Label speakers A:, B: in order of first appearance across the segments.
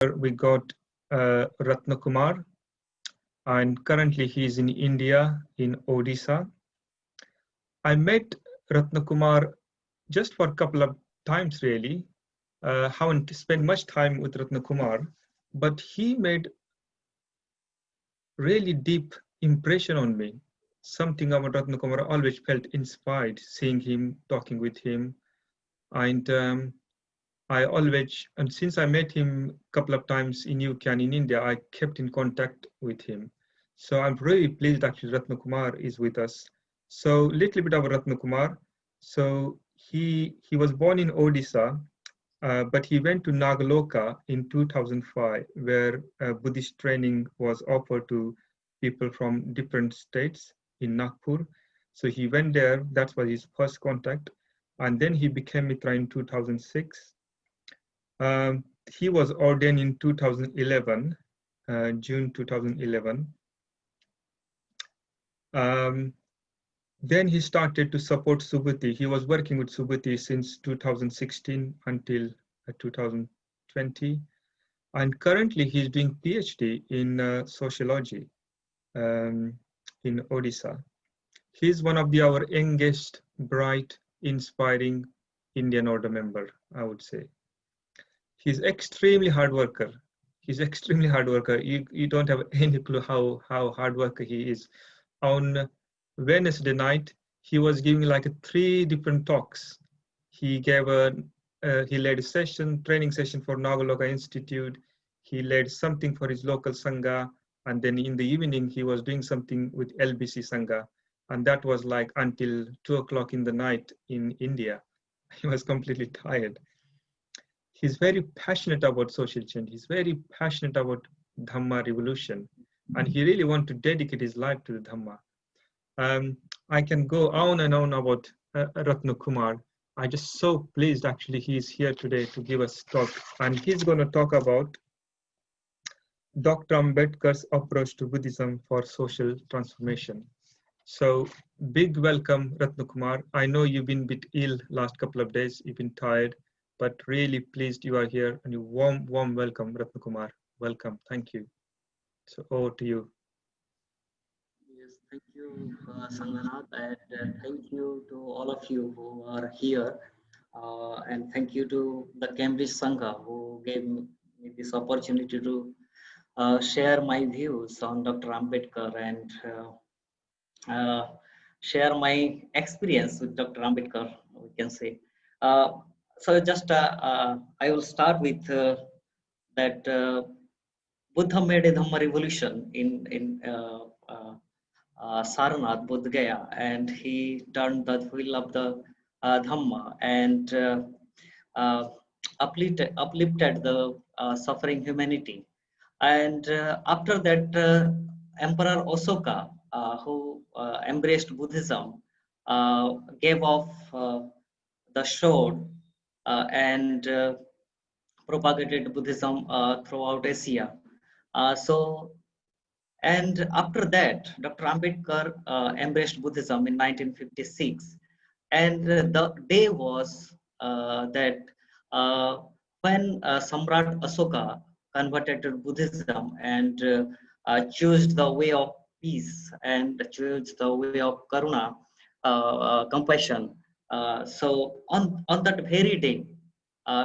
A: we got Ratna Kumar, and currently he is in India, in Odisha. I met Ratna Kumar just for a couple of times, really. Haven't spent much time with Ratna Kumar, but he made really deep impression on me. Something about Ratna Kumar I always felt inspired seeing him, talking with him, and and since I met him a couple of times in UK and in India, I kept in contact with him. So I'm really pleased actually Ratna Kumar is with us. So little bit about Ratna Kumar. So he was born in Odisha, but he went to Nagaloka in 2005, where Buddhist training was offered to people from different states in Nagpur. So he went there, that was his first contact. And then he became Mitra in 2006. He was ordained in 2011, June 2011. Um, then he started to support Subhuti. He was working with Subhuti since 2016 until 2020. And currently he's doing PhD in sociology in Odisha. He's one of our youngest, bright, inspiring Indian Order member, I would say. He's extremely hard worker. He's extremely hard worker. You don't have any clue how hard worker he is. On Wednesday night, he was giving like three different talks. He gave he led a session, training session for Nagaloka Institute. He led something for his local Sangha. And then in the evening, he was doing something with LBC Sangha. And that was like until 2 o'clock in the night in India. He was completely tired. He's very passionate about social change. He's very passionate about Dhamma revolution. And he really wants to dedicate his life to the Dhamma. I can go on and on about Ratna Kumar. I'm just so pleased actually he's here today to give us talk. And he's going to talk about Dr. Ambedkar's approach to Buddhism for social transformation. So big welcome, Ratna Kumar. I know you've been a bit ill last couple of days. You've been tired, but really pleased you are here, and you warm welcome, Ratna Kumar. Welcome. Thank you. So over to you.
B: Yes, thank you, Sanganath, and thank you to all of you who are here. And thank you to the Cambridge Sangha who gave me this opportunity to share my views on Dr. Ambedkar and share my experience with Dr. Ambedkar, we can say. Uh, I will start with that Buddha made a Dhamma revolution in Sarnath, Bodh Gaya, and he turned the wheel of the Dhamma and uh, uplifted the suffering humanity. And after that, Emperor Asoka, who embraced Buddhism, gave off the sword and propagated Buddhism throughout Asia. So and after that, Dr. Ambedkar embraced Buddhism in 1956. And the day was that when Samrat Asoka converted to Buddhism and chose the way of peace and chose the way of karuna, compassion. So on that very day,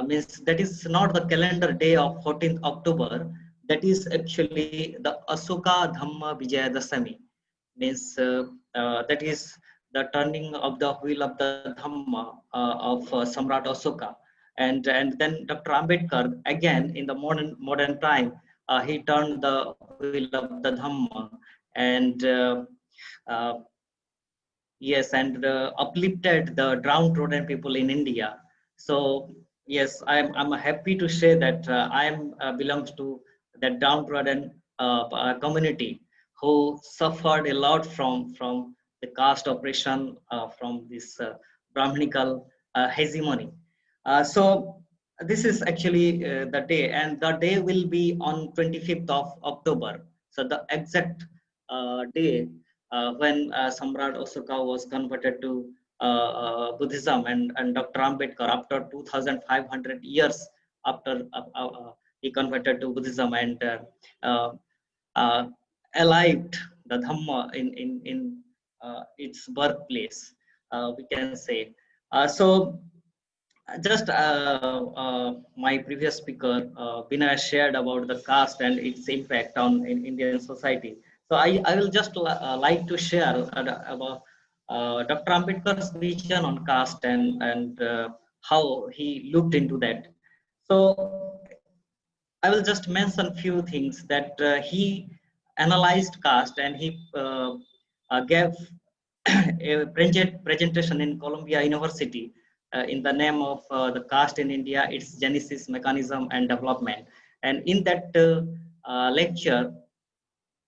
B: means that is not the calendar day of 14th October, that is actually the Asoka Dhamma Vijayadasami, means that is the turning of the wheel of the Dhamma of Samrat Asoka. And then Dr. Ambedkar, again in the modern time, he turned the wheel of the Dhamma and uh, yes, and uplifted the downtrodden people in India. So yes, I'm happy to say that I am belongs to that downtrodden community who suffered a lot from the caste oppression, from this Brahminical hegemony. So this is actually the day, and the day will be on 25th of October. So the exact day when Samrat Asoka was converted to Buddhism, and Dr. Ambedkar, after 2,500 years after he converted to Buddhism and uh, uh, alived the Dhamma in its birthplace, we can say. So just my previous speaker, Bina, shared about the caste and its impact on in Indian society. So I will just like to share about Dr. Ambedkar's vision on caste and how he looked into that. So I will just mention few things that he analyzed caste and he gave a presentation in Columbia University in the name of the caste in India, its genesis, mechanism, and development. And in that lecture,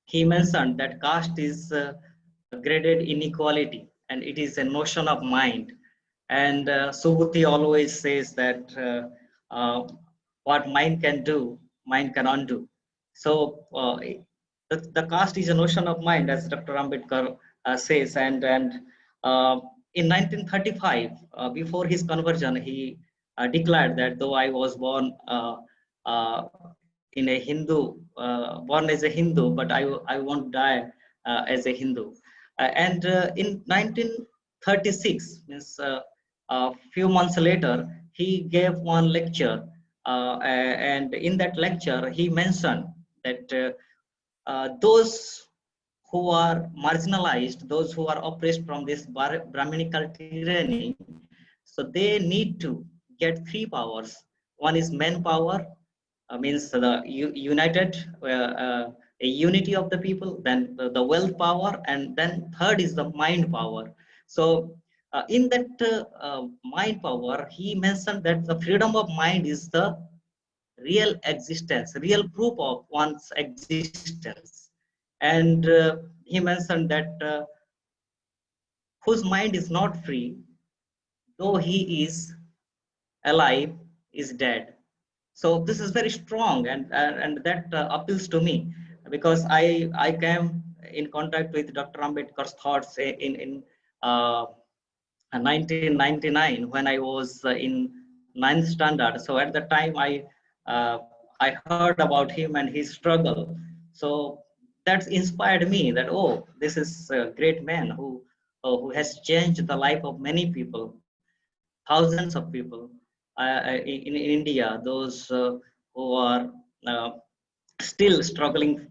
B: he mentioned that caste is graded inequality and it is a notion of mind. And Subhuti always says that what mind can do, mind can undo. So the caste is a notion of mind, as Dr. Ambedkar says. And in 1935, before his conversion, he declared that though I was born uh, in a Hindu, born as a Hindu, but I won't die as a Hindu. And in 1936, means a few months later, he gave one lecture, and in that lecture, he mentioned that those who are marginalized, those who are oppressed from this Brahminical tyranny, so they need to get three powers. One is manpower, means the united, a unity of the people, then the wealth power, and then third is the mind power. So in that mind power, he mentioned that the freedom of mind is the real existence, real proof of one's existence. And he mentioned that whose mind is not free, though he is alive, is dead. So this is very strong, and that appeals to me because I came in contact with Dr. Ambedkar's thoughts in 1999 when I was in ninth standard. So at the time uh, I heard about him and his struggle. So that's inspired me that, oh, this is a great man who has changed the life of many people, thousands of people in India, those who are uh, still struggling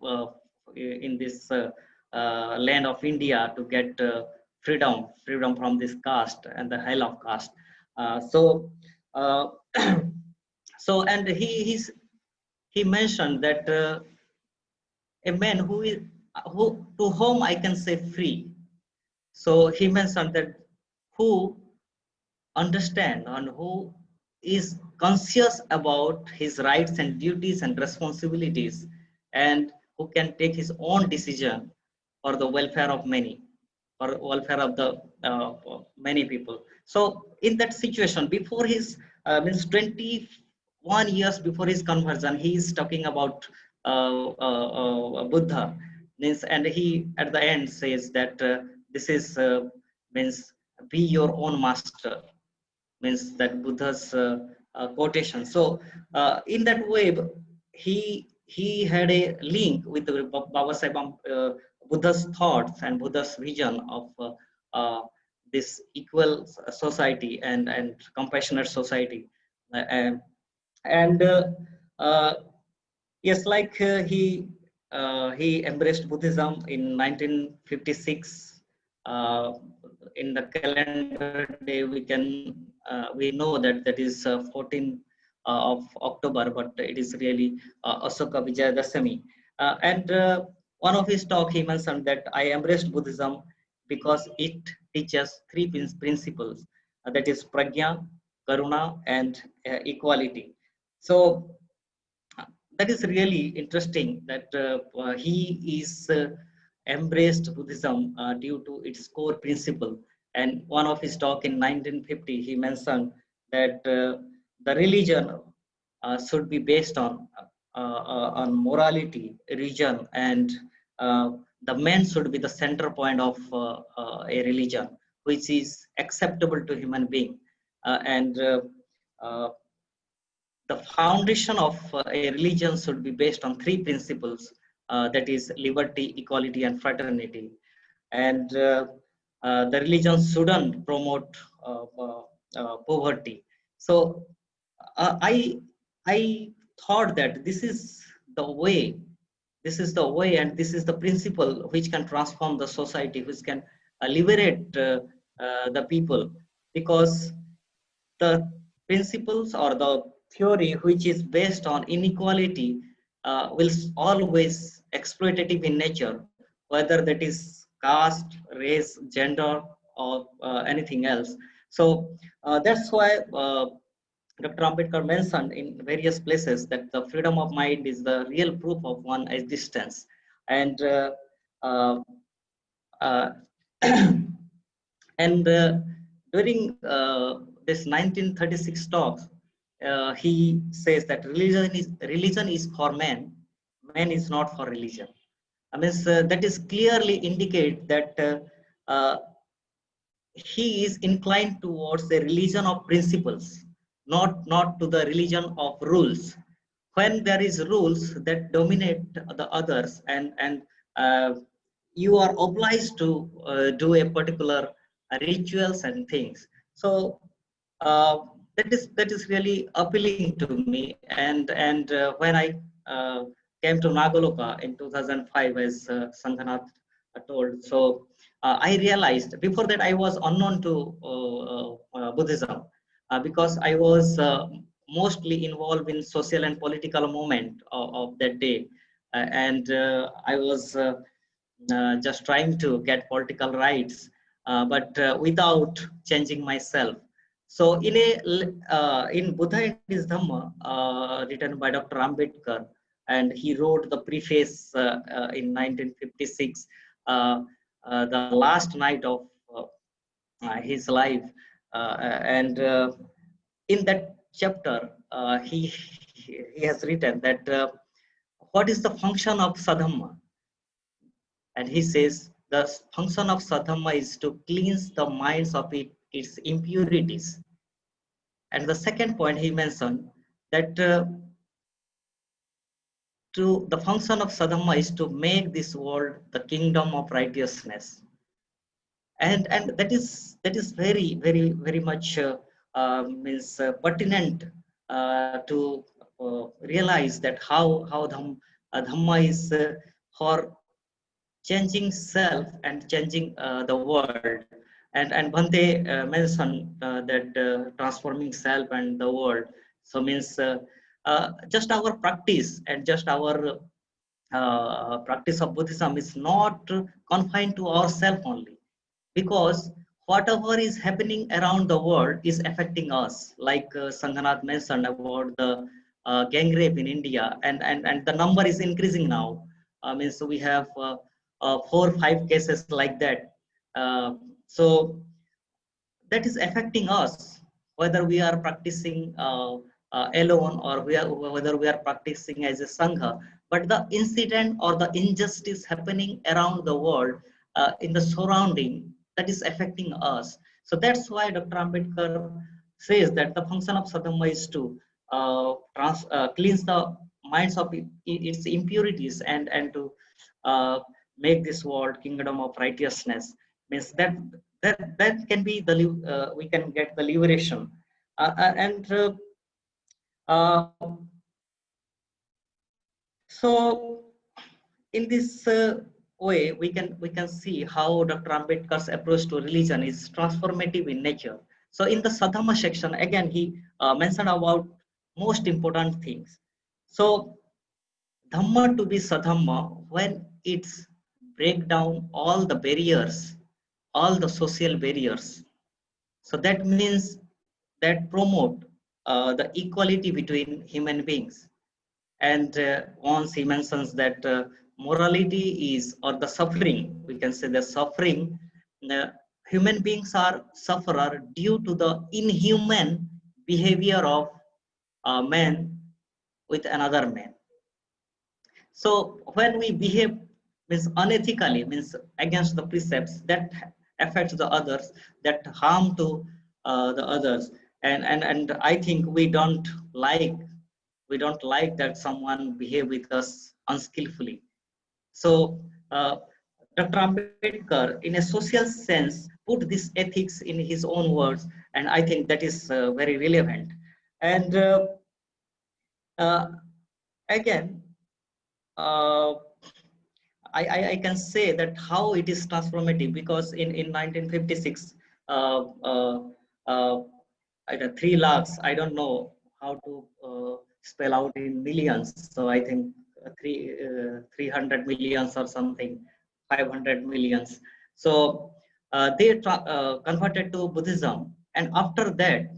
B: in this land of India to get freedom from this caste and the hell of caste. So, uh, so, and he mentioned that a man who to whom I can say free. So he mentioned that who understand and who is conscious about his rights and duties and responsibilities, and who can take his own decision for the welfare of many, or welfare of the many people. So in that situation, before his means 21 years before his conversion, he is talking about Buddha, means, and he at the end says that this is means be your own master, means that Buddha's quotation. So in that way, he had a link with the Baba Sahib Buddha's thoughts and Buddha's vision of this equal society and compassionate society. And and uh, yes, like he embraced Buddhism in 1956. Uh, in the calendar day, we know that that is 14 of October, but it is really Asoka Vijayadashami. And one of his talk, he mentioned that I embraced Buddhism because it teaches three principles, that is prajna, karuna, and equality. So that is really interesting that he is embraced Buddhism due to its core principle. And one of his talk in 1950, he mentioned that the religion should be based on morality, religion, and uh, the man should be the center point of a religion, which is acceptable to human being. And uh, the foundation of a religion should be based on three principles, that is liberty, equality, and fraternity. And the religion shouldn't promote poverty. So I thought that this is the way, and this is the principle which can transform the society, which can liberate the people, because the principles or the theory which is based on inequality will always exploitative in nature, whether that is caste, race, gender, or anything else. So that's why Dr. Ambedkar mentioned in various places that the freedom of mind is the real proof of one's existence. And uh, uh, and during this 1936 talk, he says that religion is for man, man is not for religion. I mean, that is clearly indicate that uh, he is inclined towards a religion of principles, not to the religion of rules. When there is rules that dominate the others, and uh, you are obliged to do a particular rituals and things. So uh, that is really appealing to me. And when I uh, came to Nagaloka in 2005, as Sanghanath told, so I realized before that I was unknown to Buddhism, because I was mostly involved in social and political movement of that day, and I was just trying to get political rights, but without changing myself. So in Buddha and his Dhamma, written by Dr. Ambedkar, and he wrote the preface in 1956, the last night of his life, and in that chapter, he has written that what is the function of sadhamma, and he says the function of sadhamma is to cleanse the minds of its impurities. And the second point he mentioned that to the function of sadhamma is to make this world the kingdom of righteousness. And that is very much means pertinent to realize that how dhamma is for changing self and changing the world. And Bhante mentioned that transforming self and the world. So means just our practice and just our practice of Buddhism is not confined to ourselves only, because whatever is happening around the world is affecting us. Like Sanghanath mentioned about the gang rape in India, and the number is increasing now. Means we have 4 or 5 cases like that. So that is affecting us, whether we are practicing alone, or whether we are practicing as a sangha. But the incident or the injustice happening around the world, in the surrounding, that is affecting us. So that's why Dr. Ambedkar says that the function of sadhama is to cleanse the minds of its impurities, and to uh, make this world kingdom of righteousness. Means that can be the we can get the liberation. And uh, so in this way, we can see how Dr. Ambedkar's approach to religion is transformative in nature. So in the Sadhama section, again he mentioned about most important things. So Dhamma to be Sadhamma when it's break down all the barriers, all the social barriers. So that means that promote the equality between human beings. And once he mentions that morality is, or the suffering, we can say the suffering, uh, human beings are sufferer due to the inhuman behavior of man with another man. So when we behave means unethically, means against the precepts, that affects the others, that harm to the others. And I think we don't like We don't like that someone behave with us unskillfully. So Dr. Ambedkar, in a social sense, put this ethics in his own words, and I think that is very relevant. And uh, again, uh, I can say that how it is transformative, because in 1956, uh, uh, uh, 3 lakhs, I don't know how to spell out in millions. So I think 300 millions or something, 500 millions. So they converted to Buddhism, and after that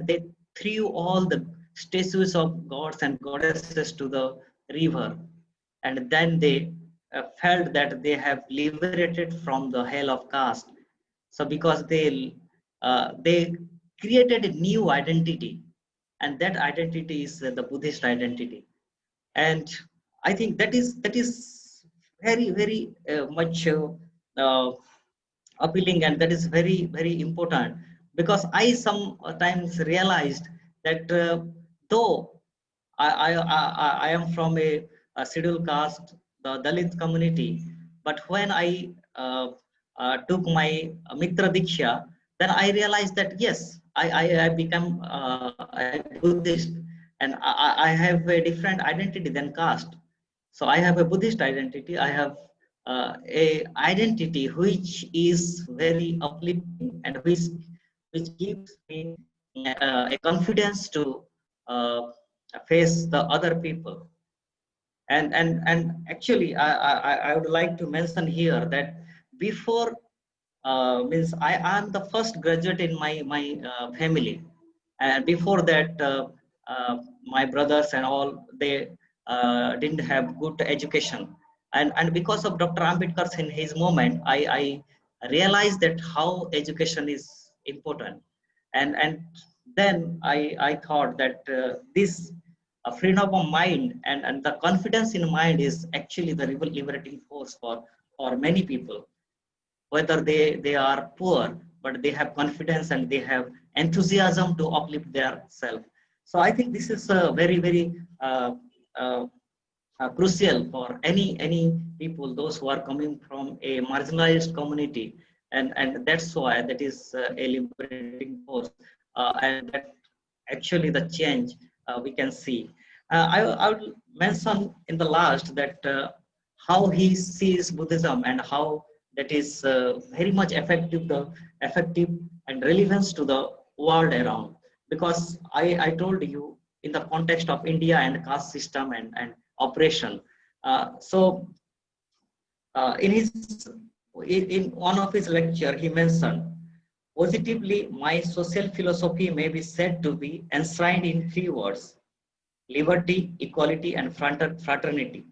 B: they threw all the statues of gods and goddesses to the river, and then they felt that they have liberated from the hell of caste. So because they created a new identity, and that identity is the Buddhist identity. And I think that is very very much uh, appealing, and that is very very important, because I sometimes realized that though I am from a scheduled caste, the Dalit community, but when I took my Mitra Diksha, then I realized that yes, I become a Buddhist, and I have a different identity than caste. So I have a Buddhist identity. I have a identity which is very uplifting, and which gives me a confidence to uh, face the other people. And actually, I would like to mention here that before means I am the first graduate in my family, and before that my brothers and all, they didn't have good education, and because of Dr. Ambedkar in his moment, I realized that how education is important. And then I thought that this freedom of mind and the confidence in mind is actually the liberating force for many people, whether they are poor, but they have confidence and they have enthusiasm to uplift their self. So I think this is very very uh, uh, crucial for any people, those who are coming from a marginalized community, and that's why that is a liberating force, and that actually the change we can see. I would mention in the last that how he sees Buddhism and how that is very much effective and relevance to the world around. Because I told you in the context of India and caste system and operation. So in one of his lecture, he mentioned, positively, my social philosophy may be said to be enshrined in 3 words: liberty, equality, and fraternity.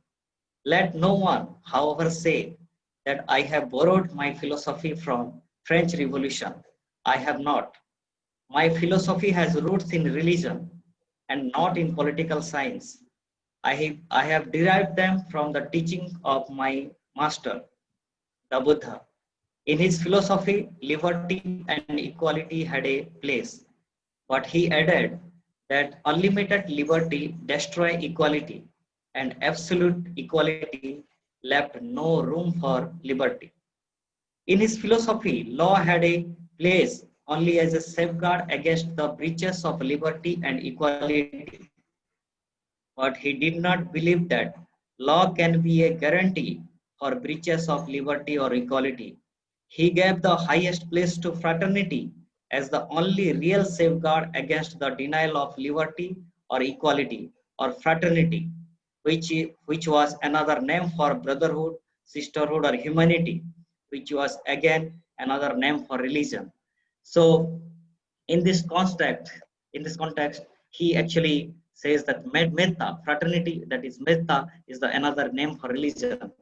B: Let no one, however, say that I have borrowed my philosophy from French Revolution. I have not. My philosophy has roots in religion and not in political science. I have derived them from the teaching of my master, the Buddha. In his philosophy, liberty and equality had a place, but he added that unlimited liberty destroyed equality, and absolute equality left no room for liberty. In his philosophy, law had a place only as a safeguard against the breaches of liberty and equality. But he did not believe that law can be a guarantee for breaches of liberty or equality. He gave the highest place to fraternity as the only real safeguard against the denial of liberty or equality, or fraternity, which was another name for brotherhood, sisterhood, or humanity, which was again another name for religion. So in this context, he actually says that metta, fraternity, that is metta, is the another name for religion.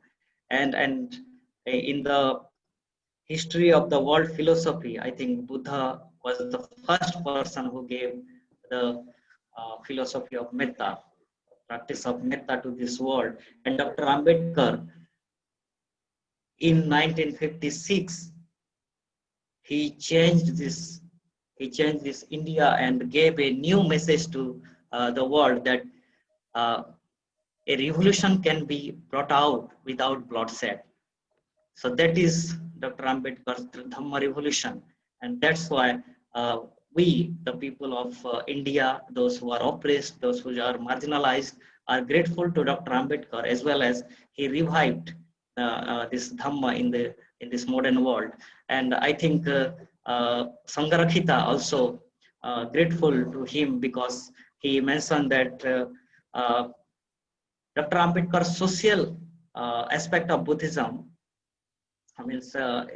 B: And in the history of the world philosophy, I think Buddha was the first person who gave the philosophy of metta, practice of metta to this world. And Dr. Ambedkar in 1956, he changed this India and gave a new message to the world that uh, a revolution can be brought out without bloodshed. So that is Dr. Ambedkar's Dhamma revolution. And that's why we, the people of India, those who are oppressed, those who are marginalized, are grateful to Dr. Ambedkar, as well as he revived this Dhamma in this modern world. And I think Sangharakshita also grateful to him, because he mentioned that Dr. Ambedkar's social aspect of Buddhism, I mean,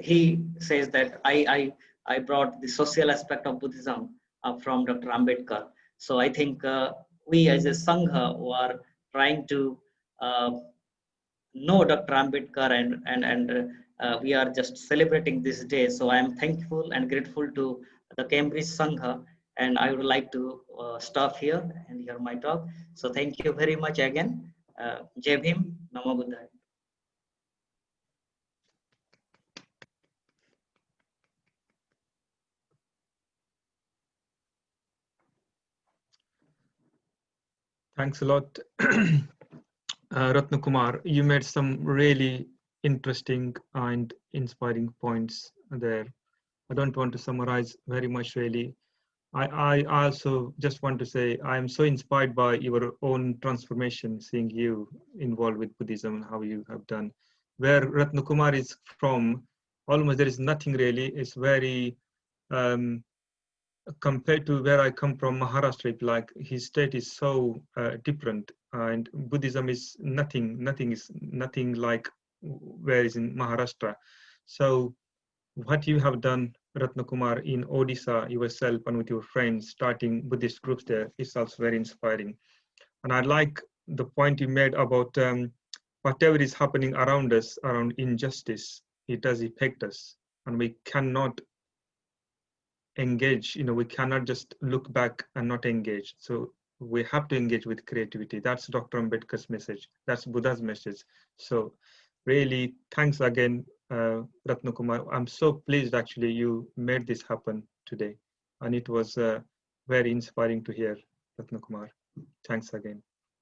B: he says that I brought the social aspect of Buddhism from Dr. Ambedkar. So I think we as a Sangha who are trying to uh, know Dr. Ambedkar, and we are just celebrating this day. So I am thankful and grateful to the Cambridge Sangha, and I would like to stop here and hear my talk. So thank you very much again. Jai Bhim, Namo Buddhaya.
A: Thanks a lot, Ratnakumar. You made some really interesting and inspiring points there. I don't want to summarize very much really. I also just want to say I am so inspired by your own transformation, seeing you involved with Buddhism and how you have done. Where Ratnakumar is from, almost there is nothing really. It's very compared to where I come from, Maharashtra, like his state is so different, and Buddhism is nothing like where is in Maharashtra. So what you have done, Ratnakumar, in Odisha yourself and with your friends, starting Buddhist groups there, is also very inspiring. And I like the point you made about whatever is happening around us, around injustice, it does affect us, and we cannot engage. We cannot just look back and not engage. So we have to engage with creativity. That's Dr. Ambedkar's message. That's Buddha's message. So really, thanks again, Ratnakumar. I'm so pleased actually you made this happen today. And it was very inspiring to hear, Ratnakumar. Thanks again.